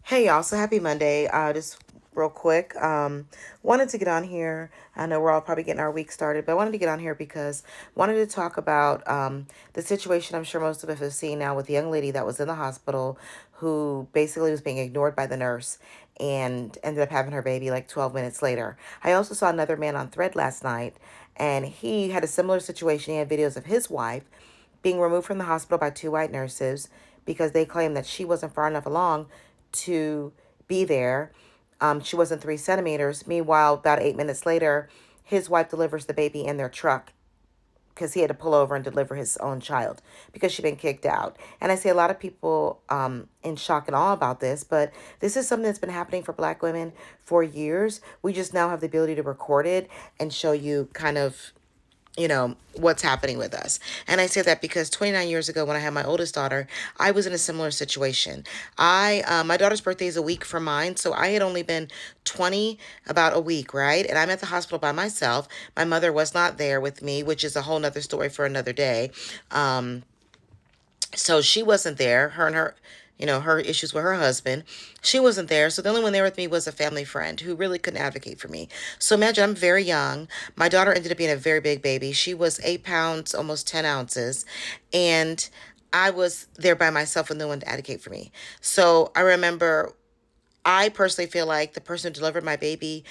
Hey y'all, so happy Monday. Just real quick, wanted to get on here. I know we're all probably getting our week started, but I wanted to get on here because wanted to talk about the situation I'm sure most of us have seen now with the young lady that was in the hospital who basically was being ignored by the nurse and ended up having her baby like 12 minutes later. I also saw another man on Thread last night, and he had a similar situation. He had videos of his wife being removed from the hospital by two white nurses because they claimed that she wasn't far enough along to be there. She wasn't 3 centimeters. Meanwhile, about 8 minutes later, his wife delivers the baby in their truck because he had to pull over and deliver his own child because she'd been kicked out. And I see a lot of people in shock and awe about this, but this is something that's been happening for Black women for years. We just now have the ability to record it and show you kind of what's happening with us. And I say that because 29 years ago when I had my oldest daughter, I was in a similar situation. My daughter's birthday is a week from mine, so I had only been 20 about a week, right? And I'm at the hospital by myself. My mother was not there with me, which is a whole nother story for another day. So she wasn't there. Her issues with her husband. She wasn't there. So the only one there with me was a family friend who really couldn't advocate for me. So imagine I'm very young. My daughter ended up being a very big baby. She was 8 pounds, almost 10 ounces. And I was there by myself with no one to advocate for me. So I remember I personally feel like the person who delivered my baby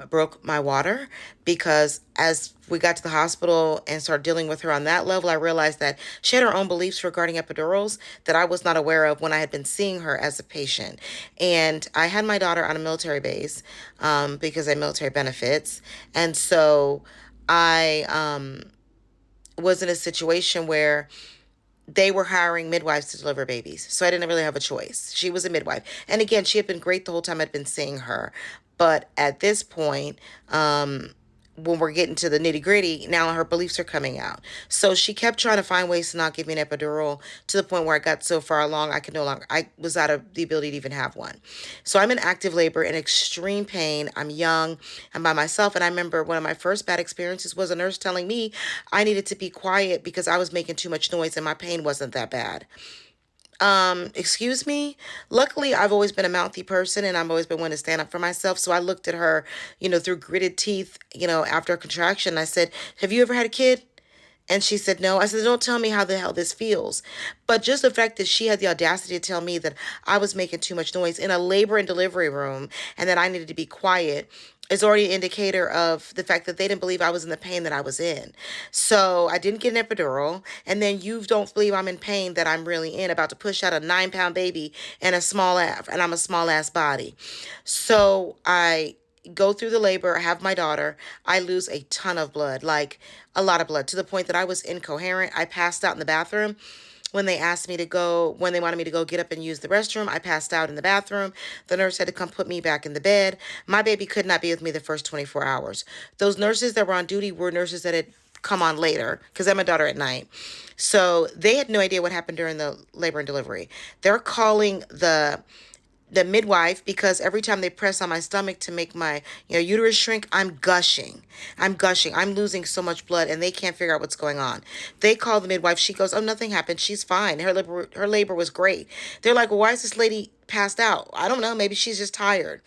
broke my water because as we got to the hospital and started dealing with her on that level, I realized that she had her own beliefs regarding epidurals that I was not aware of when I had been seeing her as a patient. And I had my daughter on a military base because I have military benefits. And so I was in a situation where they were hiring midwives to deliver babies. So I didn't really have a choice. She was a midwife. And again, she had been great the whole time I'd been seeing her. But at this point, when we're getting to the nitty gritty, now her beliefs are coming out. So she kept trying to find ways to not give me an epidural to the point where I got so far along, I was out of the ability to even have one. So I'm in active labor in extreme pain. I'm young. I'm by myself. And I remember one of my first bad experiences was a nurse telling me I needed to be quiet because I was making too much noise and my pain wasn't that bad. Excuse me. Luckily, I've always been a mouthy person and I've always been one to stand up for myself. So I looked at her, through gritted teeth, after a contraction. I said, "Have you ever had a kid?" And she said, "No." I said, "Don't tell me how the hell this feels." But just the fact that she had the audacity to tell me that I was making too much noise in a labor and delivery room and that I needed to be quiet is already an indicator of the fact that they didn't believe I was in the pain that I was in. So I didn't get an epidural. And then you don't believe I'm in pain that I'm really in, about to push out a 9 pound baby and and I'm a small ass body. So I go through the labor, I have my daughter, I lose a ton of blood, like a lot of blood, to the point that I was incoherent. I passed out in the bathroom. When they wanted me to go get up and use the restroom, I passed out in the bathroom. The nurse had to come put me back in the bed. My baby could not be with me the first 24 hours. Those nurses that were on duty were nurses that had come on later because I had my daughter at night. So they had no idea what happened during the labor and delivery. They're calling the midwife because every time they press on my stomach to make my uterus shrink, I'm gushing, I'm losing so much blood and they can't figure out what's going on. They call the midwife. She goes, "Oh, nothing happened, she's fine, her labor was great." They're like, "Well, why is this lady passed out?" "I don't know, maybe she's just tired."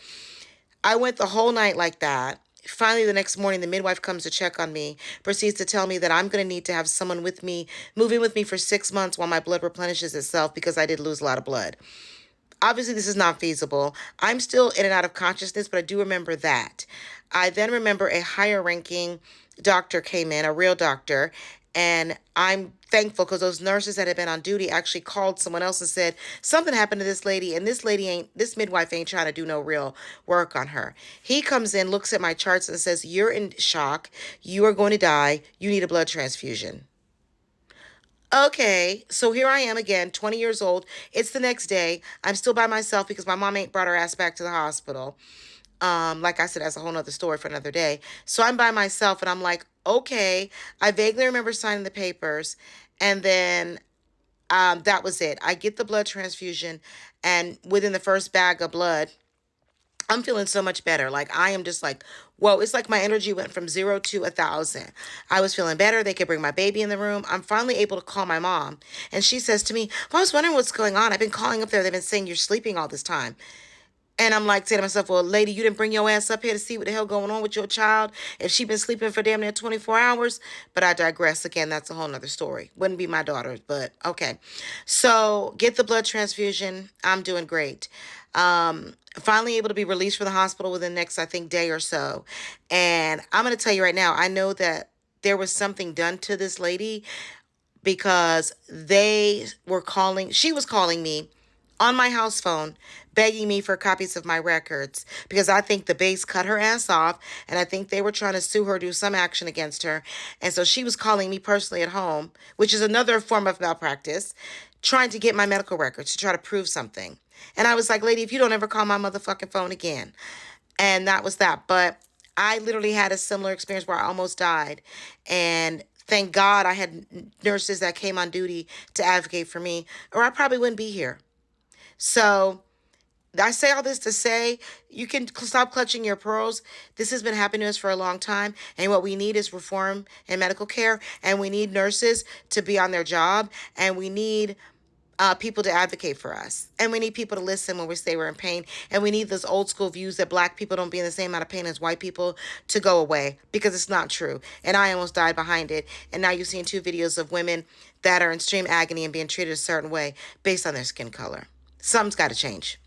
I went the whole night like that. Finally, the next morning, the midwife comes to check on me, proceeds to tell me that I'm going to need to have someone with me, moving with me for 6 months while my blood replenishes itself because I did lose a lot of blood. Obviously, this is not feasible. I'm still in and out of consciousness, but I do remember that. I then remember a higher ranking doctor came in, a real doctor, and I'm thankful because those nurses that had been on duty actually called someone else and said, "Something happened to this lady, and this midwife ain't trying to do no real work on her." He comes in, looks at my charts, and says, "You're in shock. You are going to die. You need a blood transfusion." Okay, so here I am again, 20 years old. It's the next day. I'm still by myself because my mom ain't brought her ass back to the hospital. Like I said, that's a whole nother story for another day. So I'm by myself and I'm like, okay. I vaguely remember signing the papers, and then that was it. I get the blood transfusion, and within the first bag of blood, I'm feeling so much better. Like I am just like, whoa, it's like my energy went from 0 to 1,000. I was feeling better. They could bring my baby in the room. I'm finally able to call my mom. And she says to me, well, I was wondering what's going on. I've been calling up there. They've been saying you're sleeping all this time. And I'm like saying to myself, well, lady, you didn't bring your ass up here to see what the hell going on with your child if she been sleeping for damn near 24 hours. But I digress again. That's a whole nother story. Wouldn't be my daughter, but okay. So get the blood transfusion. I'm doing great. Finally able to be released from the hospital within the next, I think, day or so. And I'm going to tell you right now, I know that there was something done to this lady because she was calling me on my house phone, begging me for copies of my records because I think the base cut her ass off and I think they were trying to sue her, do some action against her. And so she was calling me personally at home, which is another form of malpractice, trying to get my medical records to try to prove something. And I was like, lady, if you don't ever call my motherfucking phone again. And that was that. But I literally had a similar experience where I almost died. And thank God I had nurses that came on duty to advocate for me, or I probably wouldn't be here. So I say all this to say you can stop clutching your pearls. This has been happening to us for a long time. And what we need is reform in medical care. And we need nurses to be on their job. And we need people to advocate for us. And we need people to listen when we say we're in pain. And we need those old school views that black people don't be in the same amount of pain as white people to go away because it's not true. And I almost died behind it. And now you're seeing 2 videos of women that are in extreme agony and being treated a certain way based on their skin color. Something's got to change.